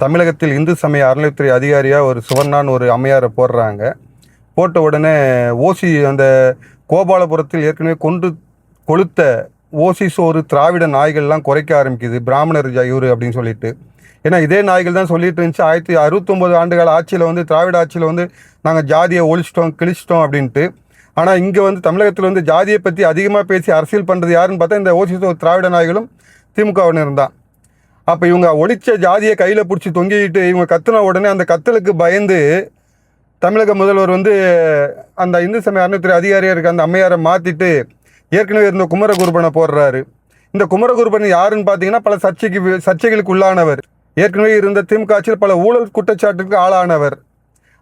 தமிழகத்தில் இந்து சமய அறநிலையத்துறை அதிகாரியாக ஒரு சுவர்ணான்னு ஒரு அம்மையாரை போடுறாங்க. போட்ட உடனே ஓசி அந்த கோபாலபுரத்தில் ஏற்கனவே கொளுத்த ஓசி சோறு திராவிட நாய்கள்லாம் குறைக்க ஆரம்பிக்குது, பிராமணர் இவர் அப்படின்னு சொல்லிட்டு. ஏன்னா இதே நாய்கள் தான் சொல்லிட்டு இருந்துச்சு 1969 ஆண்டுகால ஆட்சியில் வந்து திராவிட ஆட்சியில் வந்து நாங்கள் ஜாதியை ஒழிச்சிட்டோம் கிழிச்சிட்டோம் அப்படின்ட்டு. ஆனால் இங்கே வந்து தமிழகத்தில் வந்து ஜாதியை பற்றி அதிகமாக பேசி அரசியல் பண்ணுறது யாருன்னு பார்த்தா இந்த ஓசி சோறு திராவிட நாய்களும் திமுகவினரும் தான். அப்போ இவங்க ஒழிச்ச ஜாதியை கையில் பிடிச்சி தொங்கிக்கிட்டு இவங்க கத்துன உடனே அந்த கத்தலுக்கு பயந்து தமிழக முதல்வர் வந்து அந்த இந்து சமய அறநிலையத்துறை அதிகாரியாக இருக்க அந்த அம்மையாரை மாற்றிட்டு ஏற்கனவே இருந்த குமரகுருபனை போடுறாரு. இந்த குமரகுருபன் யாருன்னு பார்த்தீங்கன்னா பல சர்ச்சைகளுக்கு உள்ளானவர். ஏற்கனவே இருந்த திமுக ஆட்சியில் பல ஊழல் குற்றச்சாட்டுக்கு ஆளானவர்.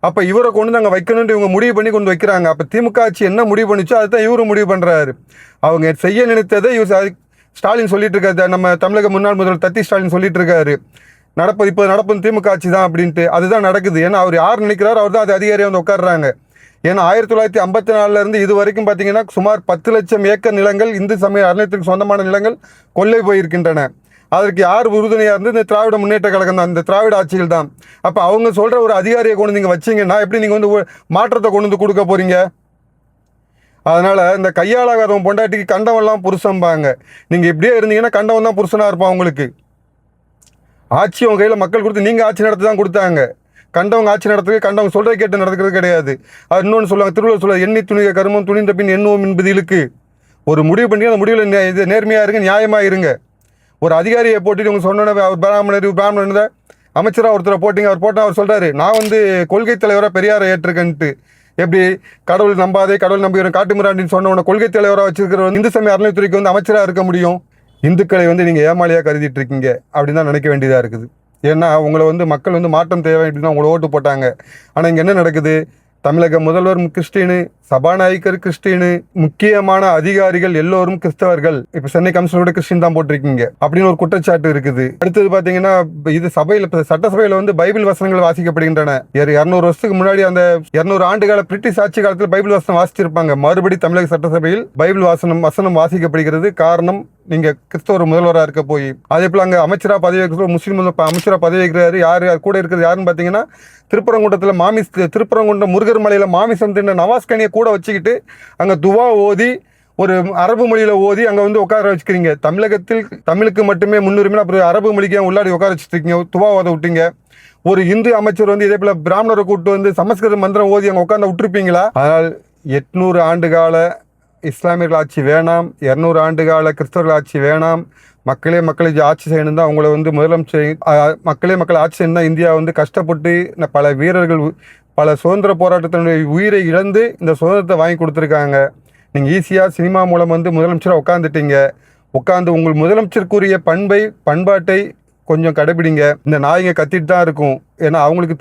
அப்போ இவரை கொண்டு அங்கே வைக்கணும்னு இவங்க முடிவு பண்ணி கொண்டு வைக்கிறாங்க. அப்போ திமுக ஆட்சி என்ன முடிவு பண்ணிச்சோ அதுதான் இவரும் முடிவு பண்ணுறாரு. அவங்க செய்ய நினைத்ததை இவர் ஸ்டாலின் சொல்லிட்டு இருக்காரு. நம்ம தமிழக முன்னாள் முதல்வர் தத்தி ஸ்டாலின் சொல்லிட்டு இருக்காரு, இப்போ நடப்பது திமுக ஆட்சி தான் அப்படின்ட்டு. அதுதான் நடக்குது. ஏன்னா அவர் யார் நினைக்கிறாரோ அவர் தான் அது அதிகாரியாக வந்து உட்காடுறாங்க. ஏன்னா 1954 இது வரைக்கும் பார்த்தீங்கன்னா சுமார் 10 லட்சம் ஏக்கர் நிலங்கள் இந்து சமய அறநிலையத்துக்கு சொந்தமான நிலங்கள் கொள்ளை போயிருக்கின்றன. அதற்கு யார் உறுதுணையாக இருந்து இந்த திராவிட முன்னேற்ற கழகம் தான், இந்த திராவிட ஆட்சிகள் தான். அப்போ அவங்க சொல்கிற ஒரு அதிகாரியை கொண்டு நீங்கள் வச்சிங்கன்னா எப்படி நீங்கள் வந்து மாற்றத்தை கொண்டு வந்து கொடுக்க போகிறீங்க? அதனால் இந்த கையாளாகாதவன் பொண்டாட்டிக்கு கண்டவன்லாம் புருஷன்பாங்க. நீங்கள் இப்படியே இருந்தீங்கன்னா கண்டவன் தான் புருஷனாக இருப்பான். உங்களுக்கு ஆட்சி உங்கள் கையில் மக்கள் கொடுத்து நீங்கள் ஆட்சி நடத்த தான் கொடுத்தாங்க. கண்டவங்க ஆட்சி நடத்துக்கு கண்டவங்க சொல்கிறத கேட்டு நடக்கிறது கிடையாது. அது இன்னொன்று சொல்லுவாங்க, திருவள்ளுவர் சொல்லுவாங்க, எண்ணி துணிக கருமம் துணிந்த பின் எண்ணுவோம் என்பது இழுக்கு. ஒரு முடிவு பண்ணி அந்த முடிவில் இது நேர்மையாக இருங்க, நியாயமாக இருங்க. ஒரு அதிகாரியை போட்டுட்டு இவங்க சொன்னோன்னே அவர் பிராமணர் தான் அமைச்சராக ஒருத்தரை போட்டிங்க. அவர் போட்டால் அவர் சொல்கிறாரு, நான் வந்து கொள்கை தலைவராக பெரியாரை ஏற்றிருக்கேன்ட்டு. எப்படி கடவுள் நம்பாதே கடவுள் நம்புகிறோம் காட்டுமிராண்டின்னு சொன்னவன கொள்கை தலைவராக வச்சிருக்கிற இந்து சமய அறநிலையத்துறைக்கு வந்து அமைச்சராக இருக்க முடியும்? இந்துக்களை வந்து நீங்கள் ஏமாளியாக கருதிட்டு இருக்கீங்க அப்படின்னு தான் நினைக்க வேண்டியதாக இருக்குது. ஏன்னா உங்களை வந்து மக்கள் வந்து மாற்றம் தேவை அப்படின்னு உங்களை ஓட்டு போட்டாங்க. ஆனால் இங்கே என்ன நடக்குது? தமிழக முதல்வர் கிறிஸ்டினு, சபாநாயகர் கிறிஸ்டினு, முக்கியமான அதிகாரிகள் எல்லோரும் கிறிஸ்தவர்கள். இப்போ சென்னை கமிஷனரோட கிறிஸ்டின் தான் போட்டிருக்கீங்க அப்படின்னு ஒரு குற்றச்சாட்டு இருக்குது. அடுத்தது பார்த்தீங்கன்னா இது சபையில் சட்டசபையில் வந்து பைபிள் வசனங்கள் வாசிக்கப்படுகின்றன. 200 வருஷத்துக்கு முன்னாடி அந்த 200 ஆண்டுகால பிரிட்டிஷ் ஆட்சி காலத்தில் பைபிள் வசனம் வாசிச்சிருப்பாங்க. மறுபடி தமிழக சட்டசபையில் பைபிள் வசனம் வாசிக்கப்படுகிறது. காரணம், நீங்க கிறிஸ்தவர் முதல்வராக இருக்க போய் அதே போல அங்கே அமைச்சராக பதவி வைக்கிற முஸ்லீம் அமைச்சராக பதவி வைக்கிறாரு. யார் கூட இருக்கிறது யாருன்னு பார்த்தீங்கன்னா திருப்பரங்குன்றத்தில் திருப்பரங்குன்றம் முருகர் மலையில் மாமிசம் தின்ன நவாஸ்கனியை கூட வச்சுக்கிட்டு அங்கே துவா ஓதி ஒரு அரபு மொழியில் ஓதி அங்கே வந்து உட்கார வச்சுக்கிறீங்க. தமிழகத்தில் தமிழுக்கு மட்டுமே முன்னுரிமை, அப்புறம் அரபு மொழிக்கு உள்ளாடி உட்கார வச்சுருக்கீங்க, துவா ஓத விட்டீங்க. ஒரு இந்து அமைச்சர் வந்து இதே போல் பிராமணரை கூப்பிட்டு வந்து சமஸ்கிருத மந்திரம் ஓதி அங்கே உட்காந்து விட்டுருப்பீங்களா? அதனால் 800 ஆண்டுகால இஸ்லாமியர்கள் ஆட்சி வேணாம், 200 ஆண்டுகால கிறிஸ்தவர்கள் ஆட்சி வேணாம். மக்களே ஆட்சி செய்யணும் தான் உங்களை வந்து முதலமைச்சர் மக்கள் ஆட்சி செய்யணும் தான். இந்தியா வந்து கஷ்டப்பட்டு பல வீரர்கள் பல சுதந்திர போராட்டத்தினுடைய உயிரை இழந்து இந்த சுதந்திரத்தை வாங்கி கொடுத்துருக்காங்க. நீங்கள் ஈஸியாக சினிமா மூலம் வந்து முதலமைச்சராக உட்காந்துட்டீங்க. உட்காந்து உங்கள் முதலமைச்சருக்குரிய பண்பாட்டை கொஞ்சம் கடைபிடிங்க. இந்த நாய்ங்க கத்திட்டு தான் இருக்கும். ஏன்னா அவங்களுக்கு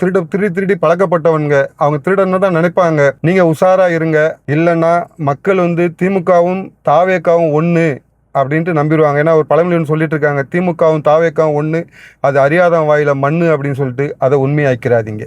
திருடி பழக்கப்பட்டவனுங்க. அவங்க திருடன்னு தான் நினைப்பாங்க. நீங்கள் உஷாராக இருங்க. இல்லைன்னா மக்கள் வந்து திமுகவும் தாவேக்காவும் ஒன்று அப்படின்ட்டு நம்பிடுவாங்க. ஏன்னா ஒரு பழமொழி சொல்லிட்டு இருக்காங்க, திமுகவும் தாவேக்காவும் ஒன்று, அது அறியாதவன் வாயில மண்ணு அப்படின்னு சொல்லிட்டு. அதை உண்மையாக்கிறாதீங்க.